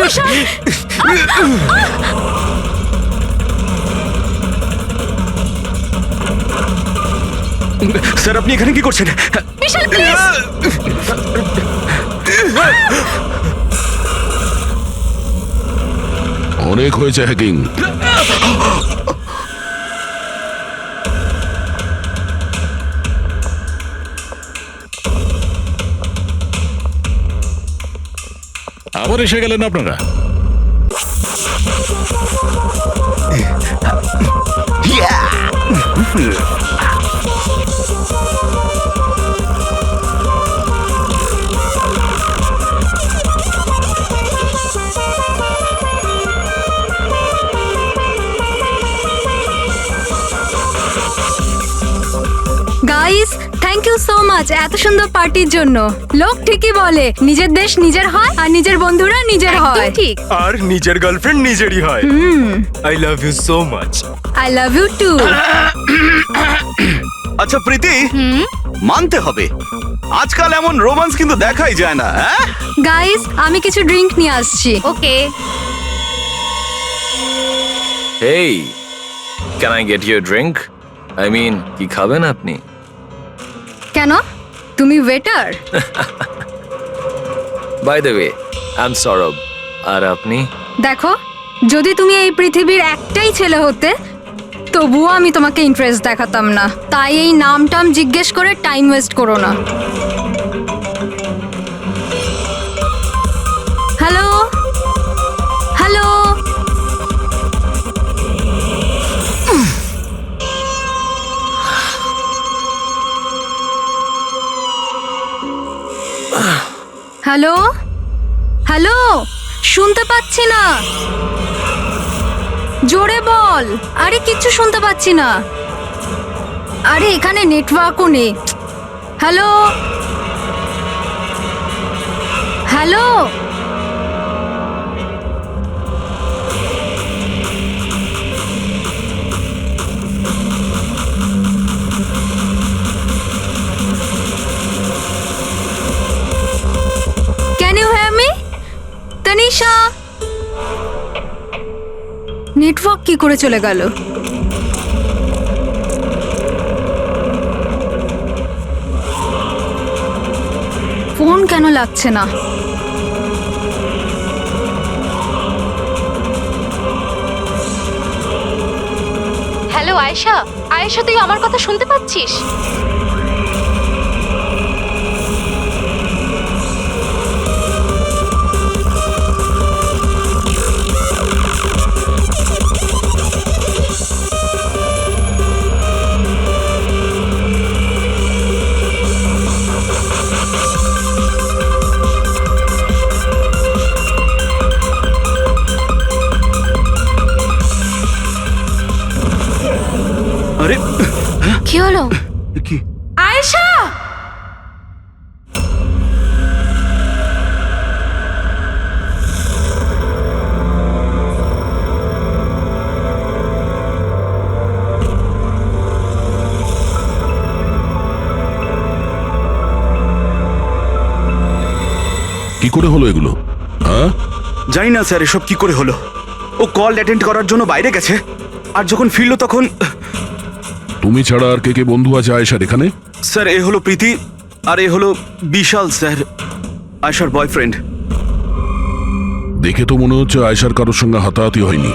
বিশাল sir আপনি এখানে কি করছেন? বিশাল প্লিজ অনেক হয়েছে হ্যাকিং। আবার এসে গেলেন আপনারা। Guys thank you so much এত সুন্দর পার্টির জন্য। লোক ঠিকই বলে নিজের দেশ নিজের হয় আর নিজের বন্ধুরা নিজের হয়। ঠিক। আর নিজের গার্লফ্রেন্ড নিজেরই হয়। I love you so much. I love you too. আচ্ছা প্রীতি, মানতে হবে আজকাল এমন রোমান্স কিন্তু দেখাই যায় না। হ্যাঁ গাইস আমি কিছু ড্রিঙ্ক নিয়ে আসছি। ওকে। Hey, can I get you a drink? I mean, কি খাবেন আপনি? কেন তুমি waiter? By the way, I'm Saurabh. আর আপনি? দেখো যদি তুমি এই পৃথিবীর একটাই ছেলে হতে তবুও আমি তোমাকে ইন্টারেস্ট দেখাতাম না। তাই এই নাম টাম জিজ্ঞেস করে টাইম ওয়েস্ট করো না। হ্যালো হ্যালো হ্যালো হ্যালো শুনতে পাচ্ছি না, জোরে বল। আরে কিচ্ছু শুনতে পাচ্ছি না। আরে এখানে নেটওয়ার্কও নেই। Hello hello can you hear me? Tanisha network কি করে চলে গেল? ফোন কেন লাগছে না? হ্যালো আয়েশা, আয়েশা তুই আমার কথা শুনতে পাচ্ছিস? আরে কি হলো? কি আয়েশা! কি করে হলো এগুলো? হ্যাঁ জানি না স্যার এসব কি করে হলো। ও কল অ্যাটেন্ড করার জন্য বাইরে গেছে, আর যখন ফিরলো তখন তুমি ছাড়া আর কে কে বন্ধু আছে আয়েশার এখানে? স্যার এ হলো প্রীতি আর এ হলো বিশাল স্যার, আয়শার বয়ফ্রেন্ড। দেখে তো মনে হচ্ছে আয়েশার কারোর সঙ্গে হাতাহাতি হয়নি।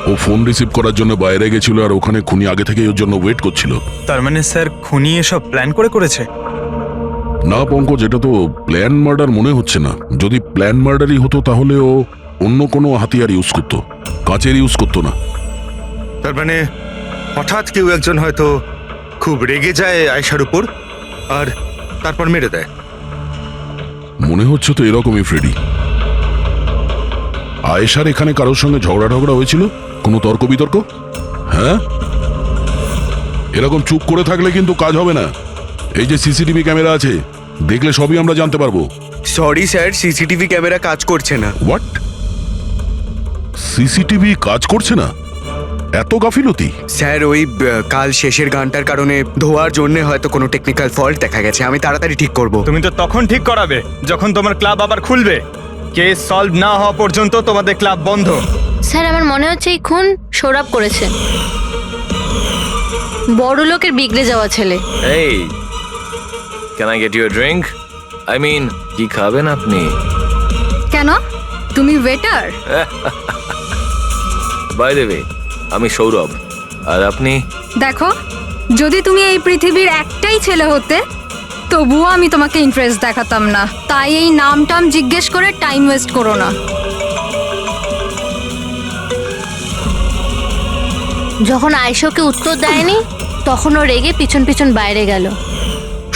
ও ফোন রিসিভ করার জন্য বাইরে গেছিল আর ওখানে খুনি আগে থেকে ওর জন্য ওয়েট করছিল। তার মানে স্যার খুনি এসব প্ল্যান করে করেছে? না পঙ্কজ, এটা তো প্ল্যান মার্ডার মনে হচ্ছে না। যদি প্ল্যান মার্ডারই হতো তাহলে ও অন্য কোনো হাতিয়ার ইউজ করতো, কাচের ইউজ করতো না। তার মানে হঠাৎ কেউ একজন হয়তো খুব রেগে যায় আয়েশার উপর আর তারপর মেরে দেয়। মনে হচ্ছে তো এরকমই ফ্রেডি। আয়েশার এখানে কারোর সঙ্গে ঝগড়া ঝগড়া হয়েছিল? কোনো তর্ক বিতর্ক? হ্যাঁ, এরকম চুপ করে থাকলে কিন্তু কাজ হবে না। এই যে সিসিটিভি ক্যামেরা আছে, দেখলে সবই আমরা জানতে পারবো। সরি স্যার, সিসিটিভি ক্যামেরা কাজ করছে না। হোয়াট? সিসিটিভি কাজ করছে না? এত গাফিলতি? স্যার ওই কাল শেষের গানটার কারণে ধোয়ার জন্য হয়তো কোনো টেকনিক্যাল ফল্ট দেখা গেছে। আমি তাড়াতাড়ি ঠিক করব। তুমি তো তখন ঠিক করাবে যখন তোমার ক্লাব আবার খুলবে। কেস সলভ না হওয়া পর্যন্ত তোমাদের ক্লাব বন্ধ। স্যার আমার মনে হচ্ছে এই খুন সৌরভ করেছে। বড় লোকের বিগড়ে যাওয়া ছেলে। Hey, can I get you a drink? I mean, কি খাবেন আপনি? কেন তুমি ওয়েটার? By the way, আমি সৌরভ। আর আপনি? দেখো, যদি তুমি এই পৃথিবীর একটাই ছেলে হতে তবুও আমি তোমাকে ইন্টারেস্ট দেখাতাম না। তাই এই নামটাম জিজ্ঞেস করে টাইম ওয়েস্ট করো না। যখন আয়েশাকে উত্তর দেয়নি তখন ও রেগে পিছন পিছন বাইরে গেল।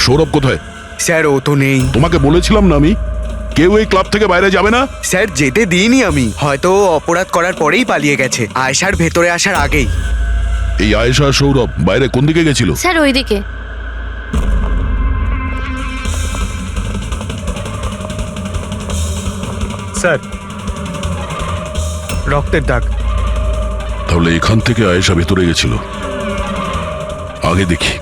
সৌরভ কোথায়? স্যার ও তো নেই। তোমাকে বলেছিলাম না আমি, কেউ এই ক্লাব থেকে বাইরে যাবে না। স্যার যেতে দিইনি আমি, হয়তো ও অপরাধ করার পরেই পালিয়ে গেছে, আয়েশার ভেতরে আসার আগেই। এই আয়েশা আর সৌরভ বাইরে কোন দিকে গেছিল? স্যার ওইদিকে। স্যার রক্তের দাগ। তাহলে এখান থেকে আয়েশা ভেতরে গেছিল। আগে দেখি।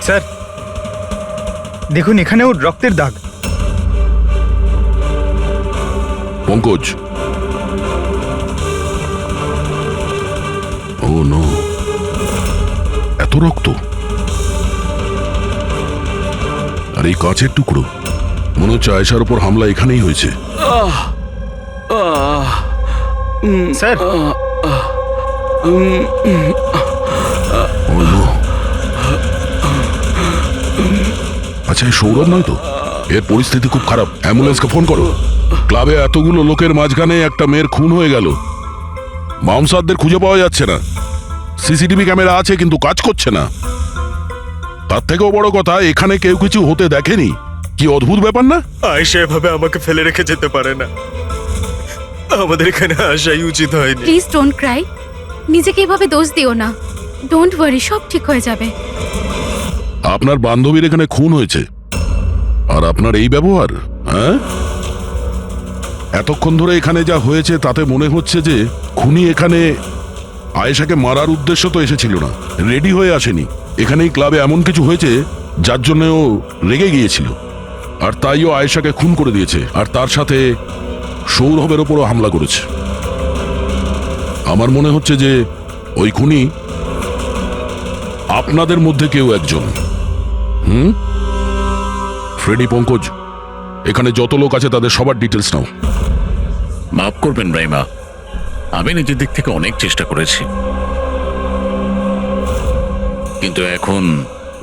স্যার দেখুন এখানেও রক্তের দাগ। পঙ্কজ, ও নো, এত রক্ত! আর এই কাঁচের টুকরো, মনে হচ্ছে আয়েশার উপর হামলা এখানেই হয়েছে। স্যার ও নো। আচ্ছা, এই সৌরভ নয় তো? এর পরিস্থিতি খুব খারাপ, অ্যাম্বুলেন্সকে ফোন করো। ক্লাবে এতগুলো লোকের মাঝখানে একটা মেয়ের খুন হয়ে গেল, বাউন্সারদের খুঁজে পাওয়া যাচ্ছে না, সিসিটিভি ক্যামেরা আছে কিন্তু কাজ করছে না। তার থেকেও বড় কথা, এখানে কেউ কিছু হতে দেখেনি। কি অদ্ভুত ব্যাপার না? আয়েশা এভাবে আমাকে ফেলে রেখে যেতে পারে না, আমাদের এখানে আসাই উচিত হয়নি। প্লিজ ডোন্ট ক্রাই, নিজেকে এভাবে দোষ দিও না। ডোন্ট ওয়ারি, সব ঠিক হয়ে যাবে। আপনার বান্ধবীর এখানে খুন হয়েছে আর আপনার এই ব্যবহার, হ্যাঁ? এতক্ষণ ধরে এখানে যা হয়েছে তাতে মনে হচ্ছে যে খুনি এখানে আয়েশাকে মারার উদ্দেশ্য তো এসেছিল না, রেডি হয়ে আসেনি। এখানেই ক্লাবে এমন কিছু হয়েছে যার জন্য ও রেগে গিয়েছিল, আর তাই ও আয়েশাকে খুন করে দিয়েছে, আর তার সাথে সৌরভের ওপরও হামলা করেছে। আমার মনে হচ্ছে যে ওই খুনি আপনাদের মধ্যে কেউ একজন। ফ্রেডি, পঙ্কজ, এখানে যত লোক আছে তাদের সবার ডিটেলস নাও। মাফ করবেন রাইমা, আমি নিজের দিক থেকে অনেক চেষ্টা করেছি, কিন্তু এখন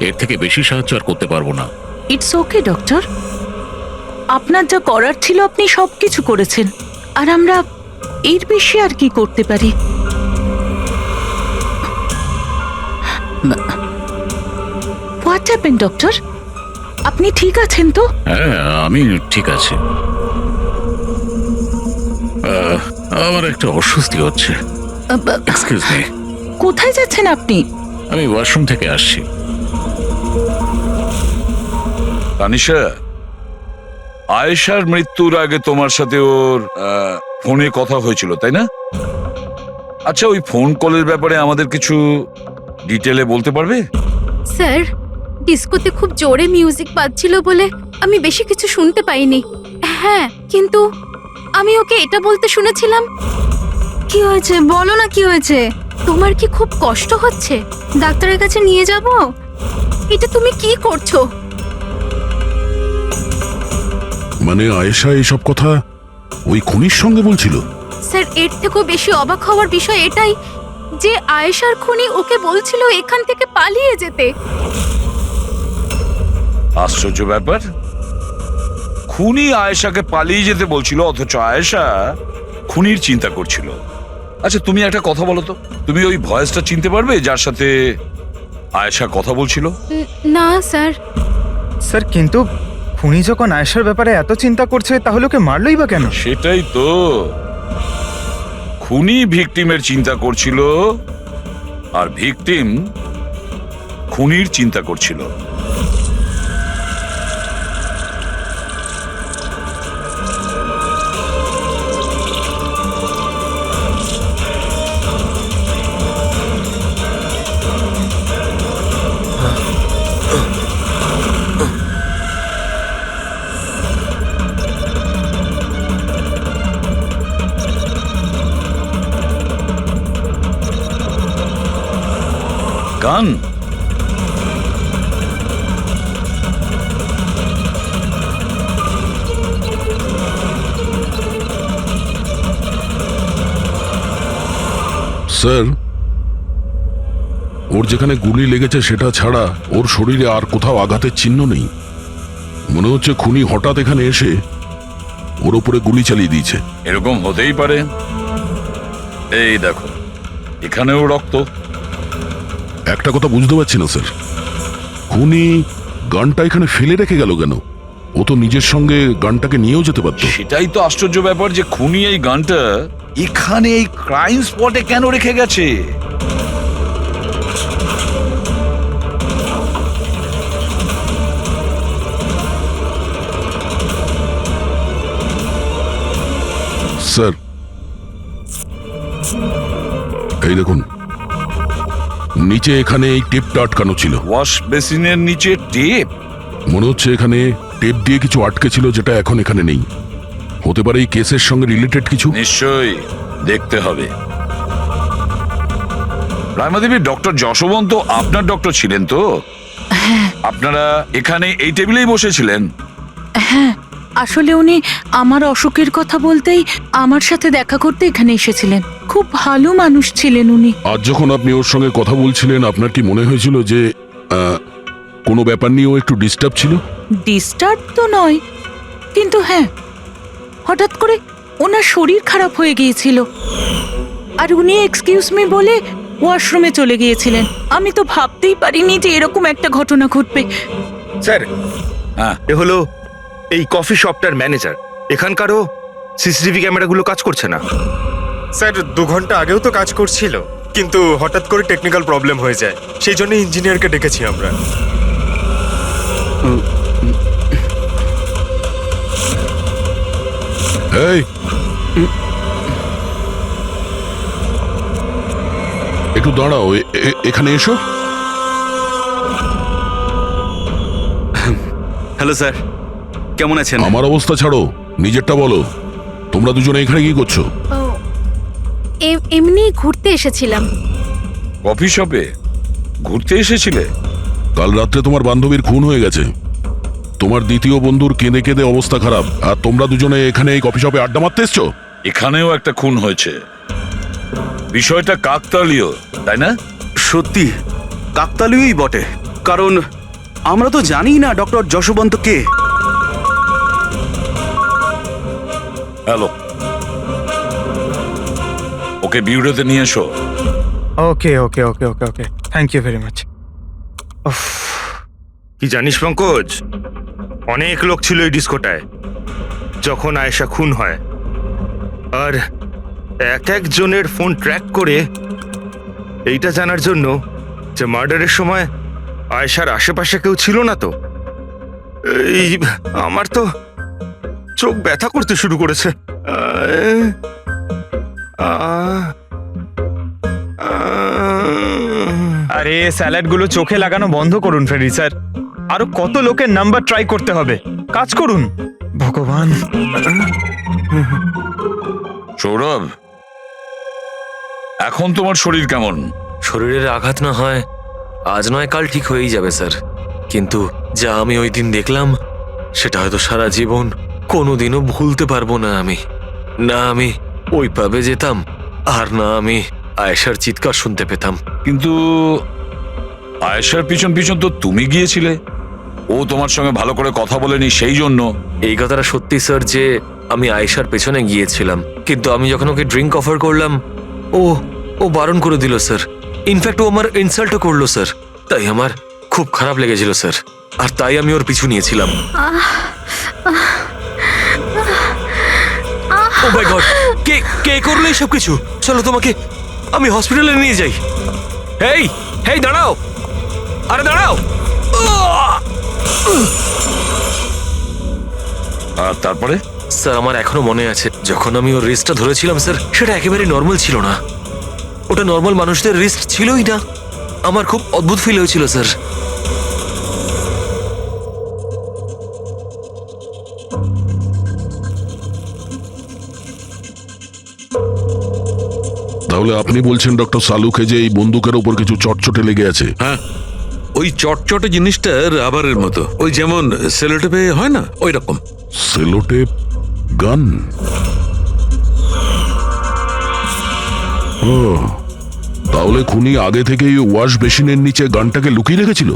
এর থেকে বেশি সাহায্য আর করতে পারবো না। ইটস ওকে ডক্টর, আপনার যা করার ছিল আপনি সবকিছু করেছেন, আর আমরা এর বেশি আর কি করতে পারি? What happen doctor? আপনি ঠিক আছেন তো? হ্যাঁ, আমি ঠিক আছি। আমার একটা অস্বস্তি হচ্ছে। Excuse me. কোথায় যাচ্ছেন আপনি? আমি ওয়াশরুম থেকে আসছি। তানিশা, আয়েশার মৃত্যুর আগে তোমার সাথে ওর ফোনে কথা হয়েছিল, তাই না? আচ্ছা, ওই ফোন কলের ব্যাপারে আমাদের কিছু ডিটেলে বলতে পারবে? স্যার, ডিস্কোতে খুব জোরে মিউজিক বাজছিল বলে আমি বেশি কিছু শুনতে পাইনি। হ্যাঁ, কিন্তু আমি ওকে এটা বলতে শুনেছিলাম। কি হয়েছে বলো না, কি হয়েছে? তোমার কি খুব কষ্ট হচ্ছে? ডাক্তারের কাছে নিয়ে যাব? এটা তুমি কি করছো? মানে আয়েশা এইসব কথা ওই খুনির সঙ্গে বলছিল? স্যার, এর থেকেও বেশি অবাক হওয়ার বিষয় এটাই যে আয়েশার খুনি ওকে বলছিল এখান থেকে পালিয়ে যেতে। আশ্চর্য ব্যাপার, খুনি আয়েশাকে পালিয়ে যেতে বলছিল অথচ আয়েশা খুনির চিন্তা করছিল। আচ্ছা, তুমি একটা কথা বলো তো, তুমি ওই ভয়েসটা চিনতে পারবে যার সাথে আয়েশা কথা বলছিল? না স্যার। স্যার, কিন্তু খুনি যখন আয়েশার ব্যাপারে এত চিন্তা করছে তাহলে ওকে মারলই বা কেন? সেটাই তো, খুনি ভিকটিমের চিন্তা করছিল আর ভিকটিম খুনির চিন্তা করছিল। গান? স্যার, ওর যেখানে গুলি লেগেছে সেটা ছাড়া ওর শরীরে আর কোথাও আঘাতের চিহ্ন নেই। মনে হচ্ছে খুনি হঠাৎ এখানে এসে ওর উপরে গুলি চালিয়ে দিয়েছে। এরকম হতেই পারে। এই দেখো, এখানেও রক্ত। একটা কথা বুঝতে পারছি না স্যার, খুনি গানটা এখানে ফেলে রেখে গেল কেন? ও তো নিজের সঙ্গে গানটাকে নিয়েও যেতে পারতো। সেটাই তো আশ্চর্য ব্যাপার যে খুনি এই গানটা এখানে এই ক্রাইম স্পটে কেন রেখে গেছে। স্যার, এই দেখুন, নিচে এখানে এই টেপটা আটকানো ছিল। ওয়াশ বেসিনের নিচে টেপ? মনে হচ্ছে এখানে টেপ দিয়ে কিছু আটকে ছিল যেটা এখন এখানে নেই। হতে পারে এই কেসের সঙ্গে রিলেটেড কিছু। নিশ্চয়ই, দেখতে হবে। রায়মাদেবী, ডক্টর যশবন্ত আপনার ডক্টর ছিলেন তো? আপনারা এখানে এই টেবিলেই বসেছিলেন? হ্যাঁ, আসলে উনি আমার অসুখের কথা বলতেই আমার সাথে দেখা করতে এখানে এসেছিলেন। খুব ভালো মানুষ ছিলেন উনি। আজ যখন আপনি ওর সঙ্গে কথা বলছিলেন, আপনার কি মনে হয়েছিল যে কোনো ব্যাপার নিয়ে ও একটু ডিস্টার্ব ছিল? ডিস্টার্ব তো নয়, কিন্তু হ্যাঁ, হঠাৎ করে ওনার শরীর খারাপ হয়ে গিয়েছিল আর উনি এক্সকিউজ মি বলে ওয়াশরুমে চলে গিয়েছিলেন। আমি তো ভাবতেই পারিনি যে এরকম একটা ঘটনা ঘটবে। স্যার, হ্যাঁ, এ হলো এই কফি শপটার ম্যানেজার। এখানকারও সিসিটিভি ক্যামেরাগুলো কাজ করছে না। স্যার, 2 ঘন্টা আগেও তো কাজ করছিল, কিন্তু হঠাৎ করে টেকনিক্যাল প্রবলেম হয়ে যায়, সেই জন্য ইঞ্জিনিয়ারকে ডেকেছি আমরা। এই, একটু দাঁড়াও, এখানে এসো। হ্যালো স্যার, কেমন আছেন? আমার অবস্থা ছাড়ো, নিজেরটা বলো। তোমরা দুজনে এখানে কি করছো? এমনি ঘুরতে এসেছিলাম। কফি শপে ঘুরতে এসেছিলে? কাল রাত্রে তোমার বান্ধবীর খুন হয়ে গেছে। তোমার দ্বিতীয় বন্ধুর কেঁদে কেঁদে অবস্থা খারাপ, আর তোমরা দুজনে এখানে এই কফি শপে আড্ডা মারতে এসছো? এখানেও একটা খুন হয়েছে। বিষয়টা কাকতালীয়, তাই না? সত্যি কাকতালীয়ই বটে, কারণ আমরা তো জানি না ডক্টর যশবন্ত কে। হ্যালো, ওকে বিউরোতে নিয়ে এসো। ওকে ওকে ওকে ওকে ওকে, থ্যাংক ইউ ভেরি মাচ। কি জানিস পঙ্কজ, অনেক লোক ছিল এই ডিস্কোটায় যখন আয়েশা খুন হয়, আর এক একজনের ফোন ট্র্যাক করে এইটা জানার জন্য যে মার্ডারের সময় আয়েশার আশেপাশে কেউ ছিল না। তো এই আমার তো চোখ ব্যথা করতে শুরু করেছে। আরে স্যালাডগুলো চোখে লাগানো বন্ধ করুন ফ্রেডি স্যার, আরো কত লোকের নাম্বার ট্রাই করতে হবে, কাজ করুন। ভগবান। সৌরভ, এখন তোমার শরীর কেমন? শরীরের আঘাত না হয় আজ নয় কাল ঠিক হয়েই যাবে স্যার, কিন্তু যা আমি ওই দিন দেখলাম সেটা হয়তো সারা জীবন কোনোদিনও ভুলতে পারবো না আমি। না আমি ওই পাবে যেতাম, আর না আমি আয়েশার চিৎকার শুনতে পেতাম। কিন্তু আয়েশার পিছন পিছন তো তুমি গিয়েছিলে, ও তোমার সঙ্গে ভালো করে কথা বলেনি সেই জন্য। এই কথাটা সত্যি স্যার যে আমি আয়েশার পেছনে গিয়েছিলাম, কিন্তু আমি যখন ওকে ড্রিঙ্ক অফার করলাম ও বারণ করে দিল স্যার। ইনফ্যাক্ট ও আমার ইনসাল্টও করলো স্যার, তাই আমার খুব খারাপ লেগেছিল স্যার, আর তাই আমি ওর পিছু নিয়েছিলাম। ও মাই গড, কে করলো এই সব কিছু? চলো তোমাকে আমি হসপিটালে নিয়ে যাই। হেই হেই দাঁড়াও, আরে দাঁড়াও। আর তারপরে? স্যার আমার এখনো মনে আছে যখন আমি ওর রিস্টটা ধরেছিলাম স্যার, সেটা একেবারে নর্মাল ছিল না, ওটা নর্মাল মানুষদের রিস্ট ছিলই না। আমার খুব অদ্ভুত ফিল হয়েছিল স্যার। তাহলে আপনি বলছেন ডক্টর সালুকে যে এই বন্দুকের ওপর কিছু চটচটে লেগে আছে? হ্যাঁ, ওই চটচটে জিনিসটা রাবারের মতো, ওই যেমন সেলোটেপে হয় না, ওই রকম। সেলোটেপ গান? ও, তাহলে খুনি আগে থেকেই ওয়াশ বেসিনের নিচে গানটাকে লুকিয়ে রেখেছিল।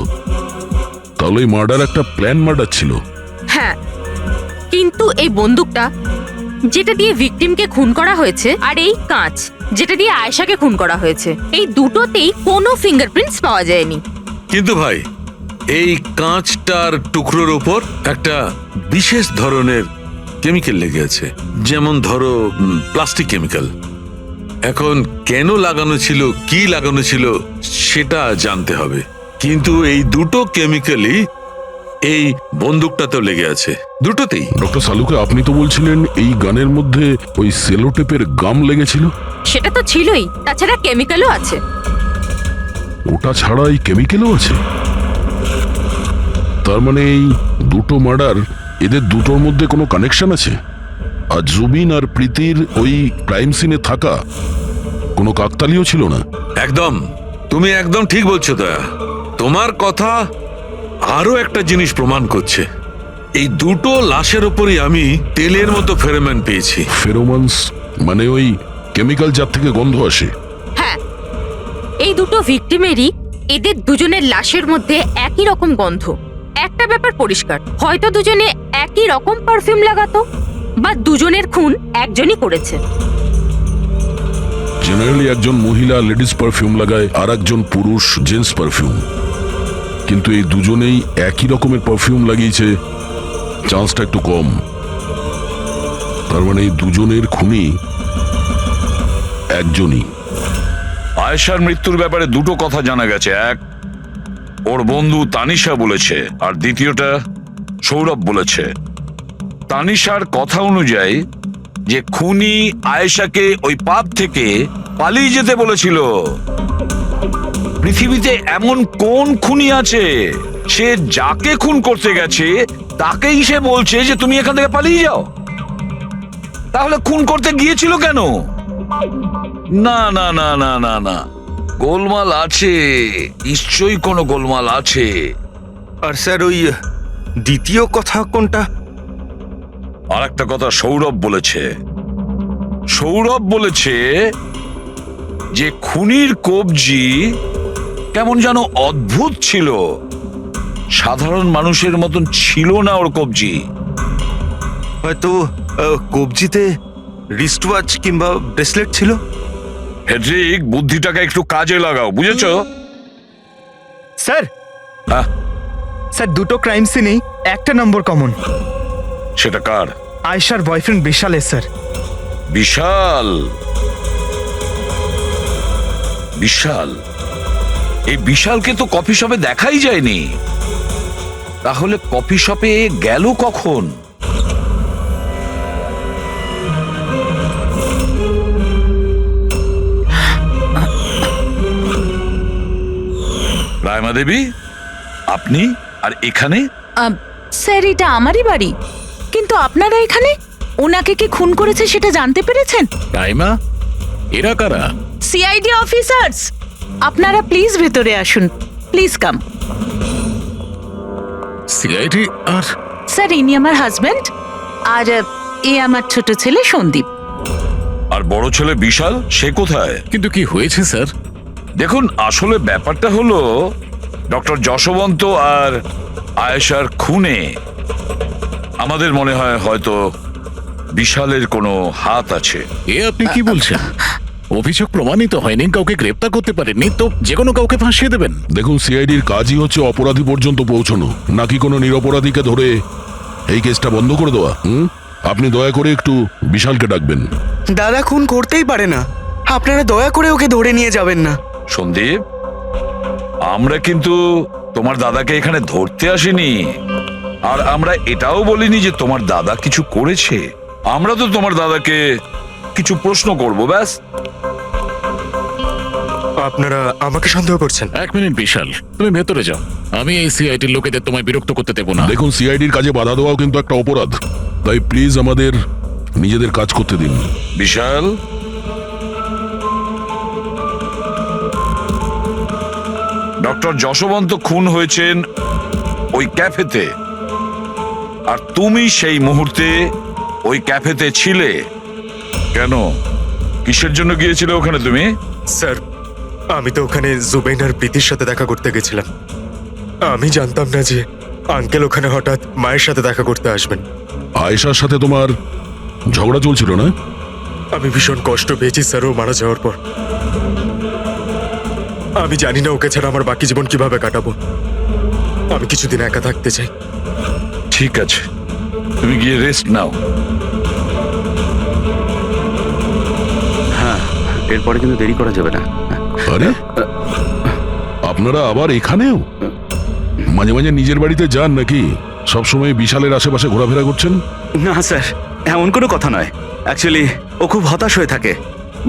তাহলে এই মার্ডার একটা প্ল্যান মার্ডার ছিল। হ্যাঁ, কিন্তু এই বন্দুকটা যেটা দিয়ে ভিকটিমকে খুন করা হয়েছে আর এই কাঁচ যেটা দিয়ে আয়েশাকে খুন করা হয়েছে, এই দুটোতেই কোনো ফিঙ্গারপ্রিন্টস পাওয়া যায়নি। কিন্তু ভাই, এই কাঁচটার টুকরোর উপর একটা বিশেষ ধরনের কেমিক্যাল লেগে আছে, যেমন ধরো প্লাস্টিক কেমিক্যাল। এখন কেন লাগানো ছিল, কি লাগানো ছিল সেটা জানতে হবে, কিন্তু এই দুটো কেমিক্যালই এই বন্দুকটাতেও লেগে আছে, দুটোতেই। ডক্টর সালুকে, আপনি তো বলছিলেন এই গানের মধ্যে ওই সেলোটেপের গাম লেগেছিল। সেটা তো ছিলই, তাছাড়া কেমিক্যালও আছে। ওটা ছাড়া এই কেমিক্যালও আছে? তার মানে এই দুটো মার্ডার, এদের দুটোর মধ্যে কোনো কানেকশন আছে? আর জুবিন আর প্রীতির ওই ক্রাইম সিনে থাকা কোনো কাকতালীয় ছিল না? একদম, তুমি একদম ঠিক বলছো দয়া। তোমার কথা আরো একটা জিনিস প্রমাণ করছে, এই দুটো লাশের উপরই আমি তেলের মতো ফেরোমন পেয়েছি। ফেরোমনস মানে ওই কেমিক্যাল যার থেকে গন্ধ আসে? হ্যাঁ, এই দুটো ভিকটিমেরই এদের দুজনের লাশের মধ্যে একই রকম গন্ধ। একটা ব্যাপার পরিষ্কার, হয়তো দুজনে একই রকম পারফিউম লাগাতো, বা দুজনের খুন একজনই করেছে। জেনারেলি একজন মহিলা লেডিস পারফিউম লাগায়, আর একজন পুরুষ জেন্টস পারফিউম, কিন্তু এই দুজনেই একই রকমের পারফিউম লাগিয়েছে, চান্সটা একটু কম। তার মানে এই দুজনের খুনি একজনই। আয়েশার মৃত্যুর ব্যাপারে দুটো কথা জানা গেছে। এক, ওর বন্ধু তানিশা বলেছে, আর দ্বিতীয়টা সৌরভ বলেছে। তানিশার কথা অনুযায়ী যে খুনি আয়েশাকে ওই পাব থেকে পালিয়ে যেতে বলেছিল। পৃথিবীতে এমন কোন খুনি আছে সে যাকে খুন করতে গেছে তাকেই সে বলছে যে তুমি এখান থেকে পালিয়ে যাও? তাহলে খুন করতে গিয়েছিল কেন? না না না না না না, গোলমাল আছে, নিশ্চয়ই কোনো গোলমাল আছে। আর স্যার, ওই দ্বিতীয় কথা কোনটা? আর একটা কথা সৌরভ বলেছে। সৌরভ বলেছে যে খুনির কবজি কেমন যেন অদ্ভুত ছিল, সাধারণ মানুষের মতন ছিল না ওর কবজি। হয়তো কবজিতে রিস্ট ওয়াচ কিংবা ব্রেসলেট ছিল। হেড্রিক, বুদ্ধিটাকে একটু কাজে লাগাও, বুঝেছো? স্যার, হ্যাঁ স্যার, দুটো ক্রাইম সিনেই একটা নম্বর কমন। সেটা কার? আয়েশার বয়ফ্রেন্ড বিশালের স্যার। বিশাল? বিশাল? এই বিশালকে তো কফি শপে দেখাই যায়নি, তাহলে কফি শপে গেল কখন? রায়মা দেবী, আপনি আর এখানে? স্যার, এটা আমারই বাড়ি, কিন্তু আপনারা এখানে? ওনাকে কি খুন করেছে সেটা জানতে পেরেছেন? রাইমা, এরা কারা? CID officers. আপনারা প্লিজ ভেতরে আসুন, প্লিজ কাম। সিআইডি? আর স্যার, ইনি আমার হাজবেন্ড, আর এ আমার ছোট ছেলে সন্দীপ। আর বড় ছেলে বিশাল, সে কোথায়? কিন্তু কি হয়েছে স্যার? দেখুন, আসলে ব্যাপারটা হলো ডক্টর যশবন্ত আর আয়েশার খুনে আমাদের মনে হয় হয়তো বিশালের কোনো হাত আছে। এ আপনি কি বলছেন? অভিযোগ প্রমাণিত হয়নি, কাউকে গ্রেপ্তার করতে পারেননি, তো যে কোনো কাউকে ফাঁসিয়ে দেবেন? দেখুন, সিআইডির কাজই হচ্ছে অপরাধী পর্যন্ত পৌঁছানো, নাকি কোনো নিরপরাধীকে ধরে এই কেসটা বন্ধ করে দেওয়া। আপনি দয়া করে একটু বিশালকে ডাকবেন। দাদা খুন করতেই পারে না, আপনারা দয়া করে ওকে ধরে নিয়ে যাবেন না। সন্দীপ, আমরা কিন্তু তোমার দাদাকে এখানে ধরতে আসিনি, আর আমরা এটাও বলিনি যে তোমার দাদা কিছু করেছে। আমরা তো তোমার দাদাকে কিছু প্রশ্ন করব, ব্যাস। আপনারা আমাকে সন্দেহ করছেন? এক মিনিট বিশাল, তুমি ভেতরে যাও, আমি এই সিআইডির লোকেদের তোমায় বিরক্ত করতে দেবো না। দেখুন, সিআইডির কাজে বাধা দেওয়াও কিন্তু একটা অপরাধ, তাই প্লিজ আমাদের নিজেদের কাজ করতে দিন। বিশাল, ডক্টর যশবন্ত খুন হয়েছেন ওই ক্যাফেতে, আর তুমি সেই মুহূর্তে ওই ক্যাফেতে ছিলে। কেন, কিসের জন্য গিয়েছিলে ওখানে তুমি? স্যার, আমি তো ওখানে জুবেইন আর প্রীতির সাথে দেখা করতে গেছিলাম। আমি জানতাম না যে আঙ্কেল ওখানে হঠাৎ মায়ের সাথে দেখা করতে আসবেন। আয়েশার সাথে তোমার ঝগড়া চলছিল না? আমি ভীষণ কষ্ট পেয়েছি স্যার ও মারা যাওয়ার পর। আমি জানি না ওকে ছাড়া আমার বাকি জীবন কিভাবে কাটাবো। আমি কিছুদিন একা থাকতে চাই। ঠিক আছে, তুমি গিয়ে রেস্ট নাও। হ্যাঁ, এরপরে কিন্তু দেরি করা যাবে না। আরে আপনারা আবার এখানেও? মাঝে মাঝে নিজের বাড়িতে যান নাকি? সবসময় বিশালের আশেপাশে ঘোরাফেরা করছেন? না স্যার, এমন কোনো কথা নয়। অ্যাকচুয়ালি ও খুব হতাশ হয়ে থাকে,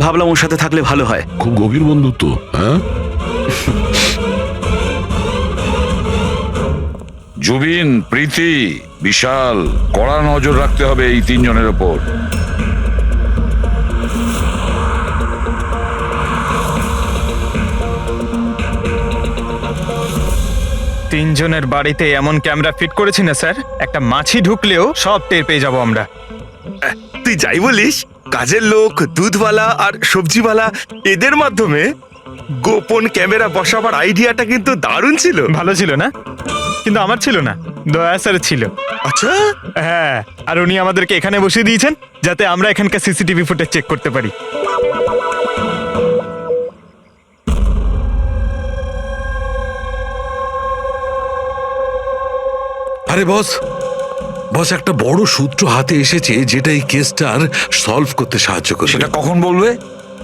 ভাবলাম ওর সাথে থাকলে ভালো হয়। খুব গভীর বন্ধুত্ব, হ্যাঁ? জুবিন, প্রীতি, বিশাল, কড়া নজর রাখতে হবে এই তিনজনের ওপর। তিনজনের বাড়িতে এমন ক্যামেরা ফিট করেছি না স্যার, একটা মাছি ঢুকলেও সব টের পেয়ে যাবো আমরা। তুই যাই বলিস, কাজের লোক, দুধওয়ালা আর সবজিওয়ালা এদের মাধ্যমে গোপন ক্যামেরা বসাবার আইডিয়াটা কিন্তু দারুণ ছিল। ভালো ছিল না? কিন্তু আমার ছিল না, দয়া স্যার ছিল। আচ্ছা, হ্যাঁ, আর উনি আমাদেরকে এখানে বসিয়ে দিয়েছেন যাতে আমরা এখানকার সিসিটিভি ফুটেজ চেক করতে পারি। আরে বস, বস একটা বড় সূত্র হাতে এসেছে যেটা এই কেসটার সলভ করতে সাহায্য করবে। সেটা কখন বলবে?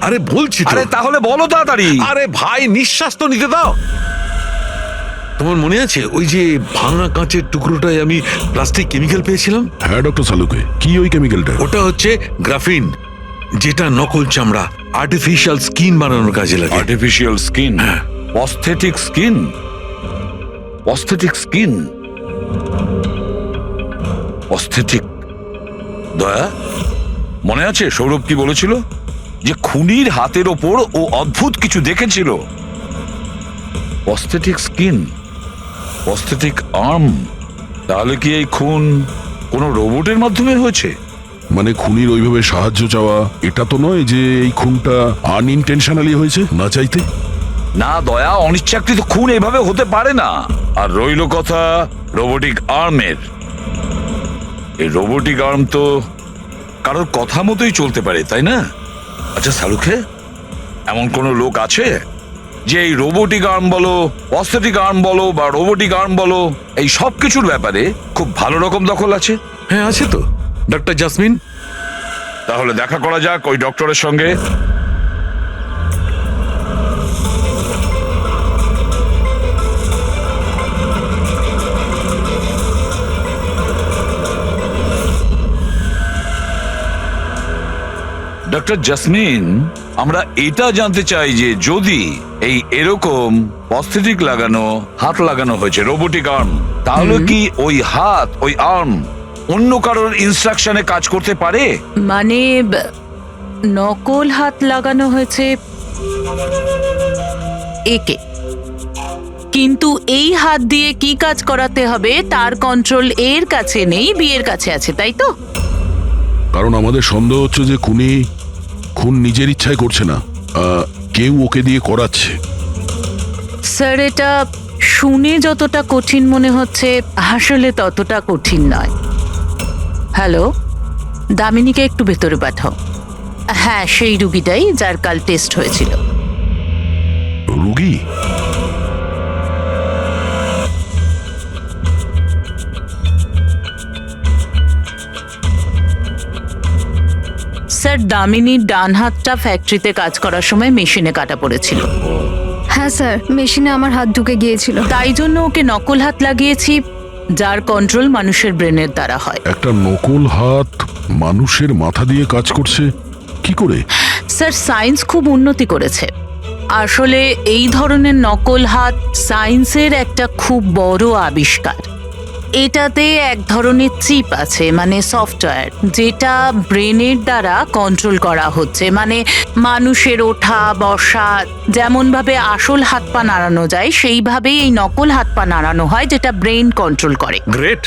আরে বলছি তো। আরে তাহলে বলো তাড়াতাড়ি। আরে ভাই, নিঃশ্বাস তো নিতে দাও। তোমার মনে আছে ওই যে ভাঙা কাঁচের টুকরোটায় আমি প্লাস্টিক কেমিক্যাল পেয়েছিলাম? হ্যাঁ ডক্টর সালুকে, কি ওই কেমিক্যালটা? ওটা হচ্ছে গ্রাফিন, যেটা নকল চামড়া, আর্টিফিশিয়াল স্কিন বানানোর কাজে লাগে। Artificial skin? হ্যাঁ। Prosthetic skin? Prosthetic skin? Prosthetic? Daya, মনে আছে সৌরভ কি বলেছিল? যে খুনির হাতের ওপর ও অদ্ভুত কিছু দেখেছিল। Prosthetic skin, prosthetic arm. তাহলে কি এই খুন কোনো রোবটের মাধ্যমে হয়েছে? মানে খুনির ওইভাবে সাহায্য চাওয়া এটা তো নয় যে এই খুনটা আনইনটেনশনালি হয়েছে, না চাইতে? না দয়া, অনিচ্ছাকৃত খুন এভাবে হতে পারে না। আর রইল কথা রোবোটিক আর্মের। এই রোবোটিক আর্ম তো কারোর কথা মতোই চলতে পারে, তাই না? আচ্ছা শাহরুখে, এমন কোন লোক আছে যে এই রোবোটিক আর্ম বলো, প্রস্থেটিক আর্ম বলো বা রোবোটিক আর্ম বলো, এই সব কিছুর ব্যাপারে খুব ভালো রকম দখল আছে? হ্যাঁ আছে তো, ডক্টর জাসমিন। তাহলে দেখা করা যাক ওই ডক্টরের সঙ্গে। ডক্টর জাসমিন, আমরা এটা জানতে চাই যে যদি এই এরকম প্রস্থেটিক লাগানো হাত লাগানো হয়েছে, রোবোটিক আর্ম, তাহলে কি ওই হাত, ওই আর্ম অন্য কারোর ইনস্ট্রাকশনে কাজ করতে পারে? মানে নকল হাত লাগানো হয়েছে একে, কিন্তু এই হাত দিয়ে কি কাজ করাতে হবে তার কন্ট্রোল এর কাছে নেই, বিয়ের কাছে আছে, তাই তো? কারণ আমাদের সন্দেহ হচ্ছে যে খুন নিজের ইচ্ছায় করছে না, কেউ ওকে দিয়ে করাচ্ছে। স্যার, এটা শুনে যতটা কঠিন মনে হচ্ছে আসলে ততটা কঠিন নয়। হ্যালো, দামিনীকে একটু ভেতরে পাঠাও। হ্যাঁ, সেই রুগীটাই যার কাল টেস্ট হয়েছিল। রুগী? স্যার, দামিনীর ডান হাতটা ফ্যাক্টরিতে কাজ করার সময় মেশিনে কাটা পড়েছিল। হ্যাঁ স্যার, মেশিনে আমার হাত ঢুকে গিয়েছিল। তাই জন্য ওকে নকল হাত লাগিয়েছি, যার কন্ট্রোল মানুষের ব্রেনের দ্বারা হয়। একটা নকল হাত মানুষের মাথা দিয়ে কাজ করছে কি করে? স্যার, সায়েন্স খুব উন্নতি করেছে। আসলে এই ধরনের নকল হাত সায়েন্সের একটা খুব বড় আবিষ্কার। এটাতে এক ধরনের চিপ আছে, মানে সফটওয়্যার, যেটা ব্রেনের দ্বারা কন্ট্রোল করা হচ্ছে। মানে মানুষের ওঠা বসা যেমন ভাবে আসল হাত পা নাড়ানো যায়, সেইভাবেই এই নকল হাত পা নাড়ানো হয়, যেটা ব্রেন কন্ট্রোল করে। গ্রেট,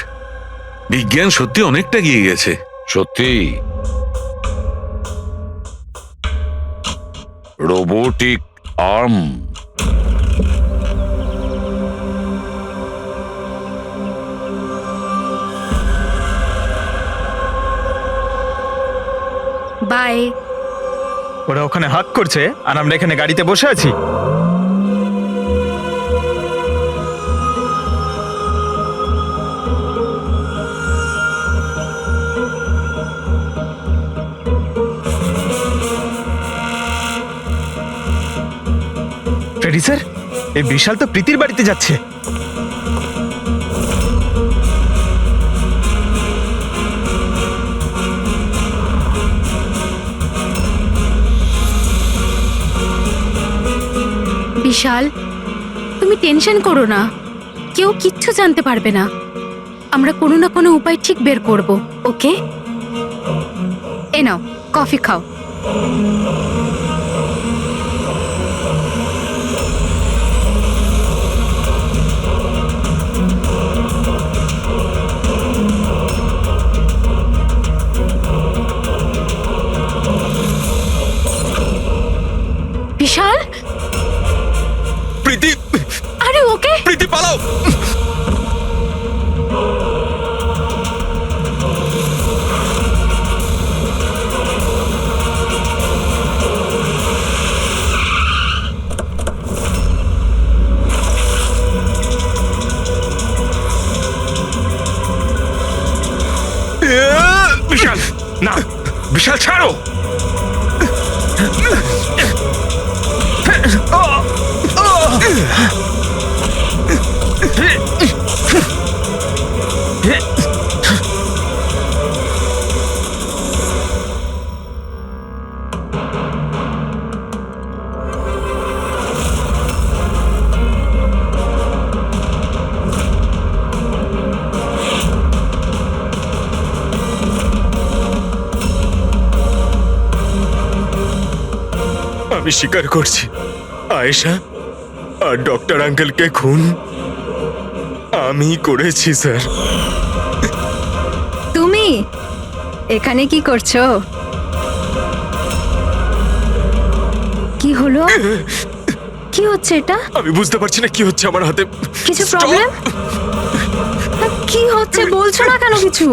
বিজ্ঞান সত্যি অনেকটা এগিয়ে গেছে। সত্যি রোবোটিক আর্ম। বাই। ওরা ওখানে হাত করছে আর আমরা এখানে গাড়িতে বসে আছি। ফ্রেডি স্যার, এই বিশাল তো প্রীতির বাড়িতে যাচ্ছে। বিশাল, তুমি টেনশন করো না, কেউ কিচ্ছু জানতে পারবে না। আমরা কোনো না কোনো উপায় ঠিক বের করব, ওকে? এ নাও কফি খাও। বিশাল, প্রীতি, আরে ওকে। প্রীতি পালাও। বিশাল, না বিশাল ছাড়ো। আমি স্বীকার করছি, আয়েশা আর ডক্টর আঙ্কেলকে খুন আমি করেছি স্যার। তুমি এখানে কি করছো? কি হলো? কি হচ্ছে এটা? আমি বুঝতে পারছি না কি হচ্ছে আমার হাতে। কিছু প্রবলেম? কি হচ্ছে বলছো না কেন কিছু?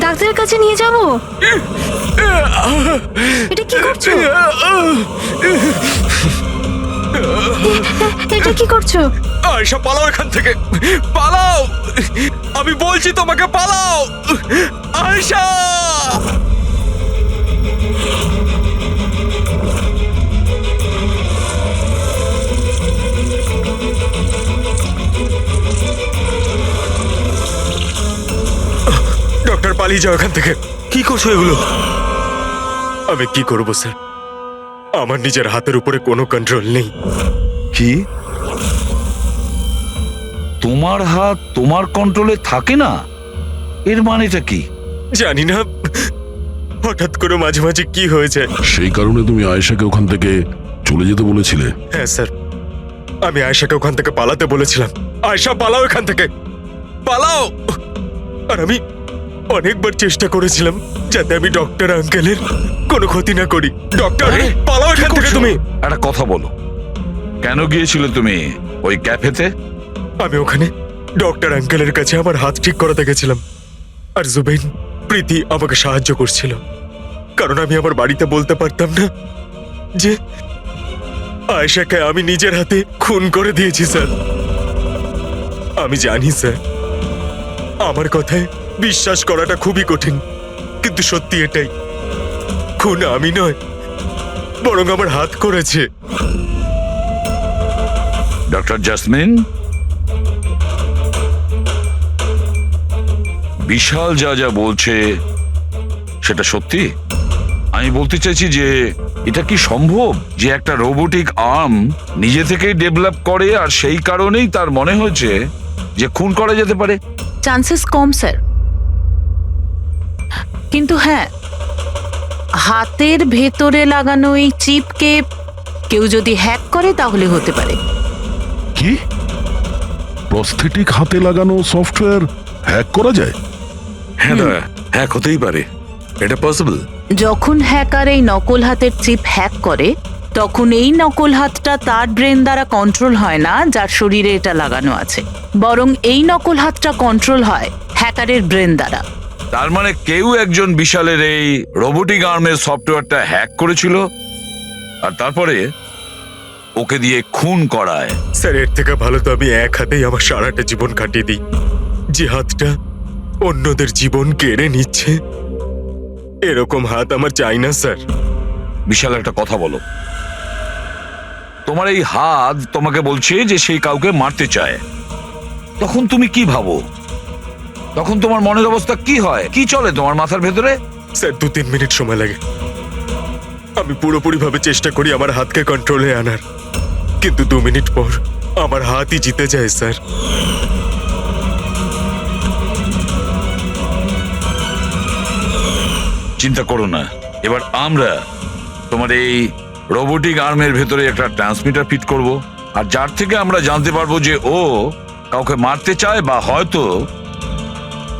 ডাক্তারের কাছে নিয়ে যাব? এটা কি করছো? এটা কি করছো? আয়েশা পালাও এখান থেকে, পালাও, আমি বলছি তোমাকে পালাও আয়েশা। ডক্টর পালিয়ে যাও এখান থেকে। কি করছো এগুলো? আমি কি করব স্যার, আমার নিজের হাতের উপরে কোনো কন্ট্রোল নেই। কি তোমার হাত তোমার কন্ট্রোলে থাকে না? এর মানেটা কি? জানি না, হঠাৎ করে মাঝে মাঝে কি হয়ে যায়। সেই কারণে তুমি আয়েশাকে ওখান থেকে চলে যেতে বলেছিলে? হ্যাঁ স্যার, আমি আয়েশাকে ওখান থেকে পালাতে বলেছিলাম। আয়েশা পালাও এখান থেকে, পালাও। আর আমি অনেকবার চেষ্টা করেছিলাম যাতে আমি ডক্টর আঙ্কেলের কোনো ক্ষতি না করি। ডক্টর, পালাও এখান থেকে তুমি। একটা কথা বলো, কেন গিয়েছিলে তুমি ওই ক্যাফেতে? আমি ওখানে ডক্টর আঙ্কেলের কাছে আমার হাত ঠিক করাতে গেছিলাম, আর জুবেন, প্রীতি আমাকে সাহায্য করছিল, কারণ আমি আমার বাড়িতে বলতে পারতাম না যে আয়েশাকে আমি নিজের হাতে খুন করে দিয়েছি স্যার। আমি জানি স্যার, আমার কথায় বিশ্বাস করাটা খুবই কঠিন, কিন্তু সত্যি এটাই, খুন আমি নয়, বরং আমার হাত করেছে। ডক্টর জাসমিন, বিশাল যা যা বলছে সেটা সত্যি? আমি বলতে চাইছি যে এটা কি সম্ভব যে একটা রোবোটিক আর্ম নিজে থেকেই ডেভেলপ করে আর সেই কারণেই তার মনে হয়েছে যে খুন করা যেতে পারে? চান্সেস কম স্যার, কিন্তু হ্যাঁ, হাতের ভেতরে লাগানো এই চিপকে কেউ যদি হ্যাক করে তাহলে হতে পারে। কি প্রস্থেটিক হাতে লাগানো সফটওয়্যার হ্যাক করা যায়? হ্যাঁ দাদা, হ্যাক হতেই পারে, এটা পসিবল। যখন হ্যাকার এই নকল হাতের চিপ হ্যাক করে তখন এই নকল হাতটা তার ব্রেন দ্বারা কন্ট্রোল হয় না যার শরীরে এটা লাগানো আছে, বরং এই নকল হাতটা কন্ট্রোল হয় হ্যাকারের ব্রেন দ্বারা। তার মানে কেউ একজন বিশালের এই রোবোটিক আর্মের সফটওয়্যারটা হ্যাক করেছিল আর তারপরে ওকে দিয়ে খুন করায়। স্যার, এর থেকে ভালো তো আমি এক হাতেই আমার সারাটা জীবন কাটিয়ে দিই। যে হাতটা অন্যদের জীবন কেড়ে নিচ্ছে, এরকম হাত আমার চাই না স্যার। বিশাল, একটা কথা বলো, তোমার এই হাত তোমাকে বলছে যে সেই কাউকে মারতে চায়, তখন তুমি কি ভাবো? তখন তোমার মনের অবস্থা কি হয়, কি চলে তোমার মাথার ভেতরে? স্যার, 2-3 মিনিট সময় লাগে। আমি পুরোপুরি ভাবে চেষ্টা করি আমার হাতকে কন্ট্রোলে আনার, কিন্তু 2 মিনিট পর আমার হাতই জিতে যায় স্যার। চিন্তা করো না, এবার আমরা তোমার এই রোবোটিক আর্মের ভেতরে একটা ট্রান্সমিটার ফিট করব, আর যার থেকে আমরা জানতে পারবো যে ও কাউকে মারতে চায় বা হয়তো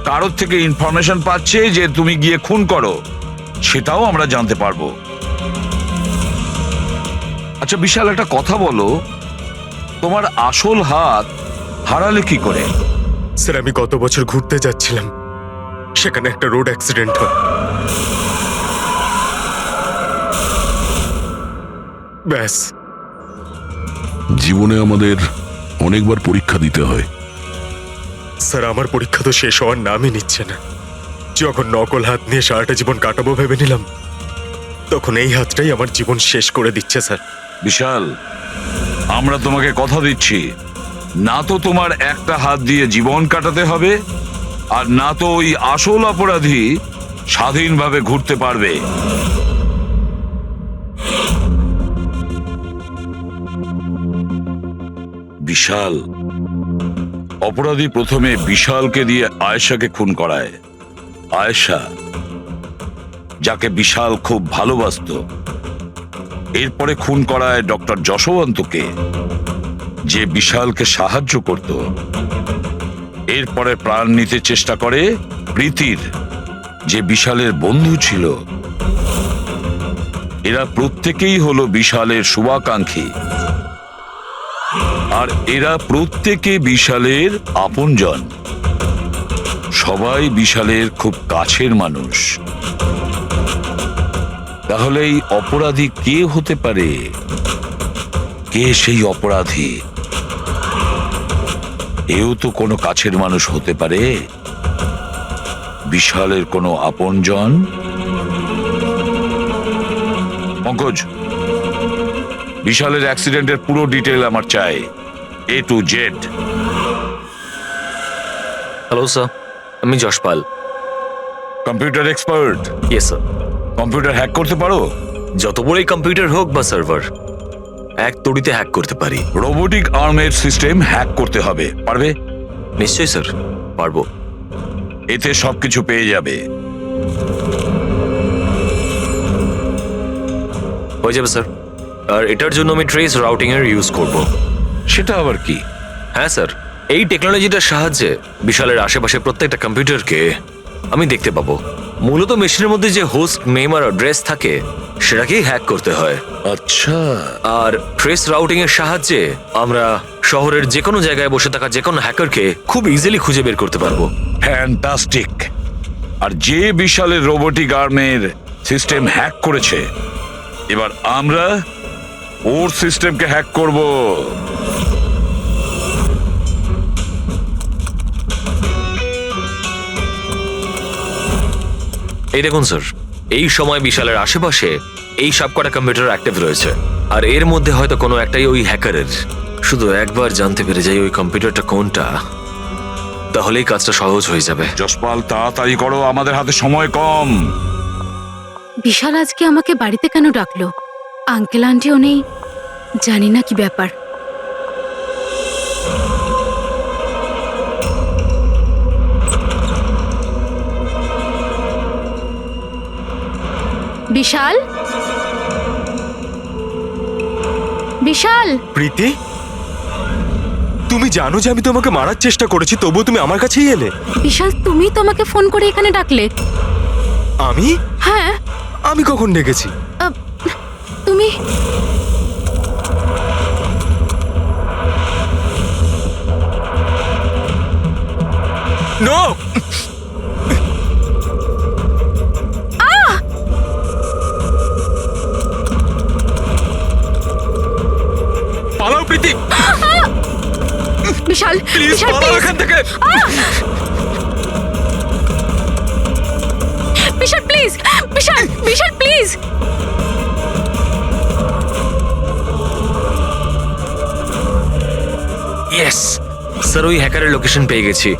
কারোর থেকে ইনফরমেশন পাচ্ছে যে তুমি গিয়ে খুন করো, সেটাও আমরা জানতে পারবো। আচ্ছা বিশাল, একটা কথা বলো, তোমার আসল হাত হারালে কি করে? স্যার, আমি গত বছর ঘুরতে যাচ্ছিলাম, সেখানে একটা রোড অ্যাক্সিডেন্ট হয়। ব্যাস। জীবনে আমাদের অনেকবার পরীক্ষা দিতে হয়। স্যার, আমার পরীক্ষা তো শেষ হওয়ার নামই নিচ্ছে না। যখন নকল হাত নিয়ে সারাটা জীবন কাটাবো ভেবে নিলাম, তখন এই হাতটাই আমার জীবন শেষ করে দিচ্ছে স্যার। বিশাল, আমরা তোমাকে কথা দিচ্ছি, না তো তোমার একটা হাত দিয়ে জীবন কাটাতে হবে, আর না তো ওই আসল অপরাধী স্বাধীনভাবে ঘুরতে পারবে। বিশাল, অপরাধী প্রথমে বিশালকে দিয়ে আয়েশাকে খুন করায়। আয়েশা, যাকে বিশাল খুব ভালোবাসতো, এরপরে খুন করায় ডক্টর যশবন্তকে, যে বিশালকে সাহায্য করত। এরপরে প্রাণ নিতে চেষ্টা করে প্রীতির, যে বিশালের বন্ধু ছিল। এরা প্রত্যেকেই হলো বিশালের শুভাকাঙ্ক্ষী, আর এরা প্রত্যেকে বিশালের আপনজন। সবাই বিশালের খুব কাছের মানুষ। তাহলে এই অপরাধী কে হতে পারে? কে সেই অপরাধী? এও তো কোনো কাছের মানুষ হতে পারে, বিশালের কোনো আপনজন। পঙ্কজ, বিশালের অ্যাক্সিডেন্টের পুরো ডিটেল আমার চাই, A to Z। Hello sir, আমি Jashpal. Computer expert? Yes sir. Computer hack করতে পারো? যত বড়ই কম্পিউটার হোক বা সার্ভার, এক তড়িতে হ্যাক করতে পারি। রোবোটিক আর্মের সিস্টেম হ্যাক করতে হবে, পারবে? নিশ্চয়ই স্যার, পারবো। এতে সবকিছু পেয়ে যাবে। হয়ে যাবে স্যার। আর এটার জন্য আমি ট্রেস রাউটিং এর ইউজ করব। সেটা আবার কি? হ্যাঁ স্যার, এই টেকনোলজিটার সাহায্যে বিশালের আশেপাশে প্রত্যেকটা কম্পিউটারকে আমি দেখতে পাবো। মূলত মেশিনের মধ্যে যে হোস্ট নেম আর অ্যাড্রেস থাকে সেটাকেই হ্যাক করতে হয়। আচ্ছা। আর ট্রেস রাউটিং এর সাহায্যে আমরা শহরের যে কোনো জায়গায় বসে থাকা যে কোনো হ্যাকারকে খুব ইজিলি খুঁজে বের করতে পারবো। ফ্যান্টাস্টিক। আর যে বিশালের রোবোটিক আর্মের সিস্টেম হ্যাক করেছে, এবার আমরা ওর সিস্টেমকে হ্যাক করব। এই দেখুন স্যার, এই সময় বিশালের আশেপাশে এই সবকটা কম্পিউটার অ্যাক্টিভ রয়েছে, আর এর মধ্যে হয়তো কোনো একটাই ওই হ্যাকারের। শুধু একবার জানতে পেরে যাই ওই কম্পিউটারটা কোনটা, তাহলেই কাজটা সহজ হয়ে যাবে। যশপাল, তাড়াতাড়ি করো, আমাদের হাতে সময় কম। বিশাল আজকে আমাকে বাড়িতে কেন ডাকলো? আঙ্কেল আন্টিও নেই, জানি না কি ব্যাপার। বিশাল, বিশাল, প্রীতি, তুমি জানো যে আমি তোমাকে মারার চেষ্টা করেছি, তবুও তুমি আমার কাছেই এলে। বিশাল, তুমি তো আমাকে ফোন করে এখানে ডাকলে। আমি? হ্যাঁ। আমি কখন ডেকেছি? তুমি নো! পালাও প্রীতি! বিশাল, প্লিজ বিশাল, পালাও please! এখান থেকে! Vishal please, Vishal, Vishal please. Yes sir, ওই হ্যাকারের লোকেশন পেয়ে গেছি।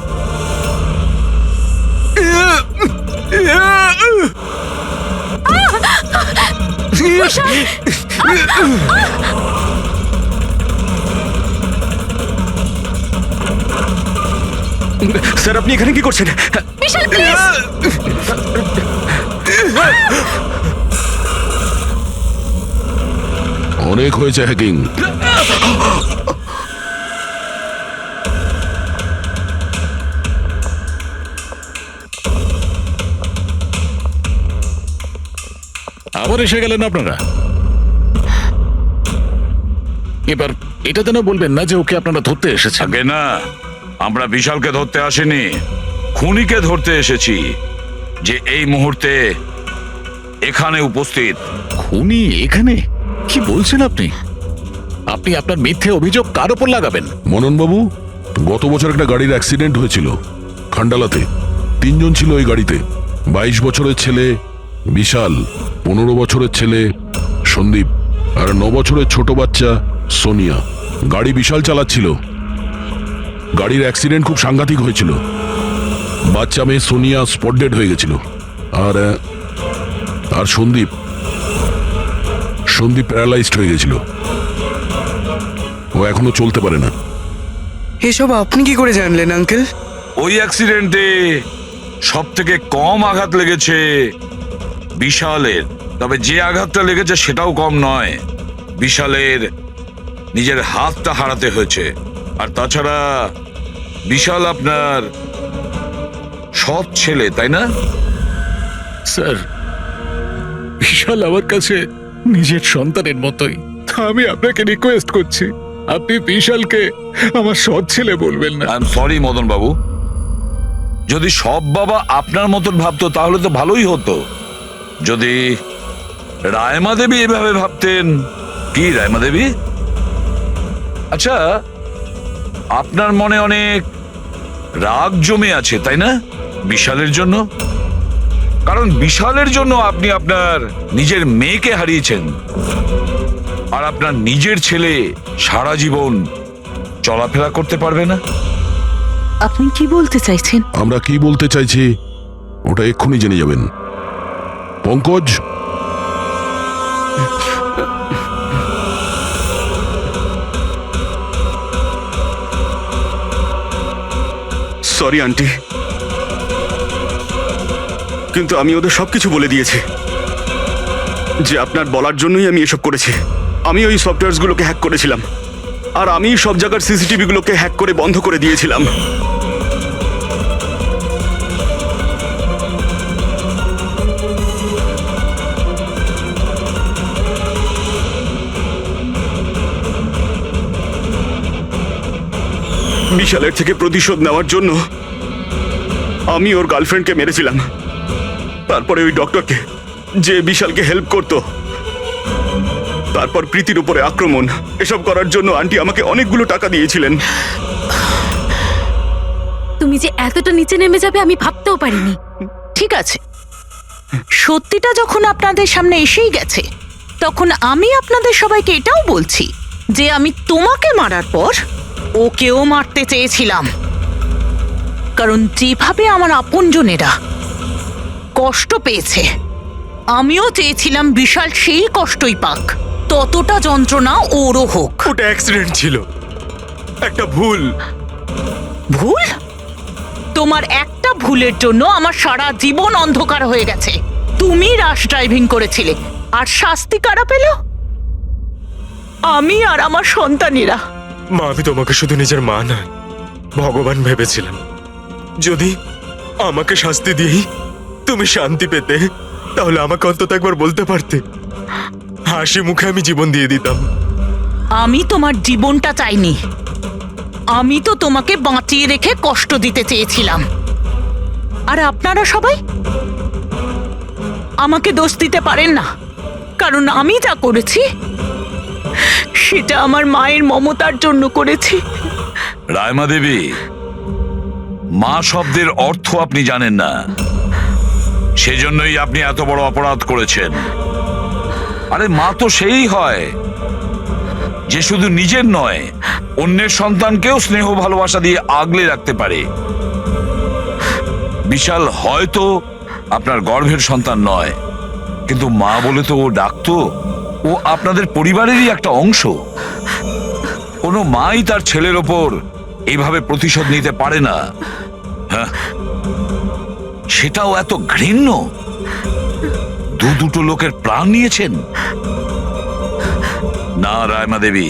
স্যার, আপনি এখানে কি করছেন? বিশাল প্লিজ। অনেক হয়েছে হ্যাকিং। আবার এসে গেলেন আপনারা। এবার এটা যেন বলবেন না যে ওকে আপনারা ধরতে এসেছেন। আগে না, আমরা বিশালকে ধরতে আসিনি, খুনিকে ধরতে এসেছি, যে এই মুহূর্তে এখানে উপস্থিত। খুনি এখানে? কি বলছেন আপনি? আপনি আপনার মিথ্যে অভিযোগ কার ওপর লাগাবেন? মনন বাবু, গত বছর একটা গাড়ির অ্যাক্সিডেন্ট হয়েছিল খান্ডালাতে। 3 জন ছিল ওই গাড়িতে। 22 বছরের ছেলে বিশাল, 15 বছরের ছেলে সন্দীপ, আর 9 বছরের ছোট বাচ্চা সোনিয়া। গাড়ি বিশাল চালাচ্ছিল। গাড়ির অ্যাক্সিডেন্ট খুব সাংঘাতিক হয়েছিল। বাচ্চা মেয়ে সোনিয়া স্পট ডেড হয়ে গেছিল। আর আর সন্দীপ প্যারালাইজড হয়ে গেছিল। ও এখনো চলতে পারে না। এসব আপনি কি করে জানলেন আঙ্কেল? ওই অ্যাক্সিডেন্টে সব থেকে কম আঘাত লেগেছে বিশালের, তবে যে আঘাতটা লেগেছে সেটাও কম নয়। বিশালের নিজের হাতটা হারাতে হয়েছে। আর তাছাড়া বিশাল আপনার সৎ ছেলে, তাই না? স্যার, বিশাল আমার কাছে নিজের সন্তানের মতোই। আমি আপনাকে রিকোয়েস্ট করছি, আপনি বিশালকে আমার সৎ ছেলে বলবেন না। আই এম সরি মদন বাবু, যদি সব বাবা আপনার মতন ভাবতো তাহলে তো ভালোই হতো। যদি রায়মা দেবী এভাবে ভাবতেন। কি রায়মা দেবী? আচ্ছা, আপনার মনে অনেক রাগ জমে আছে, তাই না বিশালের জন্য? কারণ বিশালের জন্য আপনি আপনার নিজের মেয়েকে হারিয়েছেন, আর আপনার নিজের ছেলে সারা জীবন চলাফেরা করতে পারবে না। আপনি কি বলতে চাইছেন? আমরা কি বলতে চাইছি ওটা এক্ষুনি জেনে যাবেন। পঙ্কজ, সরি আন্টি, কিন্তু আমি ওদের সবকিছু বলে দিয়েছি যে আপনার বলার জন্যই আমি এসব করেছি। আমি ওই সফটওয়্যারগুলোকে হ্যাক করেছিলাম, আর আমি সব জায়গার সিসিটিভিগুলোকে হ্যাক করে বন্ধ করে দিয়েছিলাম। বিশালের থেকে প্রতিশোধ নেওয়ার জন্য আমি ওর গার্লফ্রেন্ডকে মেরেছিলাম। তারপরে ওই ডক্টরকে, যে বিশালকে হেল্প করতো, তারপর প্রীতির উপরে আক্রমণ। এসব করার জন্য আন্টি আমাকে অনেকগুলো টাকা দিয়েছিলেন। তুমি যে এতটা নিচে নেমে যাবে আমি ভাবতেও পারিনি। ঠিক আছে, সত্যিটা যখন আপনাদের সামনে এসেই গেছে, তখন আমি আপনাদের সবাইকে এটাও বলছি যে আমি তোমাকে মারার পর ওকেও মারতে চেয়েছিলাম। কারণ যেভাবে আমার আপনজনেরা কষ্ট পেয়েছে, আমিও চেয়েছিলাম বিশাল সেই কষ্টই পাক, ততটা যন্ত্রণা ওরও হোক। ওটা অ্যাক্সিডেন্ট ছিল, একটা ভুল। ভুল? তোমার একটা ভুলের জন্য আমার সারা জীবন অন্ধকার হয়ে গেছে। তুমি রাশ ড্রাইভিং করেছিলে, আর শাস্তি কারা পেল? আমি আর আমার সন্তানেরা। মা, আমি তোমাকে শুধু নিজের মা নয়, ভগবান ভেবেছিলাম। যদি আমাকে শাস্তি দিয়েই তুমি শান্তি পেতে, তাহলে আমাকে অন্তত একবার বলতে পারতে। হাসি মুখে আমি জীবন দিয়ে দিতাম। আমি তোমার জীবনটা চাইনি, আমি তো তোমাকে বাঁচিয়ে রেখে কষ্ট দিতে চেয়েছিলাম। আর আপনারা সবাই আমাকে দোষ দিতে পারেন না, কারণ আমি যা করেছি সেটা আমার মায়ের মমতার জন্য করেছি। রায়মা দেবী, মা শব্দের অর্থ আপনি জানেন না, সেজন্যই আপনি এত বড় অপরাধ করেছেন। আরে মা তো সেই হয় যে শুধু নিজের নয়, অন্যের সন্তানকেও স্নেহ ভালোবাসা দিয়ে আগলে রাখতে পারে। বিশাল হয়তো আপনার গর্ভের সন্তান নয়, কিন্তু মা বলে তো ও ডাকতো, ও আপনাদের পরিবারেরই একটা অংশ। কোনো মাই তার ছেলের ওপর এইভাবে প্রতিশোধ নিতে পারে না। হ্যাঁ, সেটাও এত ঘৃণ্য। দুটো লোকের প্রাণ নিয়েছেন। না রায়মা দেবী,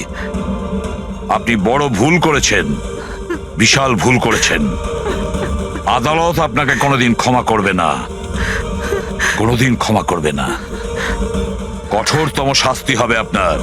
আপনি বড় ভুল করেছেন, বিশাল ভুল করেছেন। আদালত আপনাকে কোনোদিন ক্ষমা করবে না, কোনোদিন ক্ষমা করবে না। কঠোরতম শাস্তি হবে আপনার।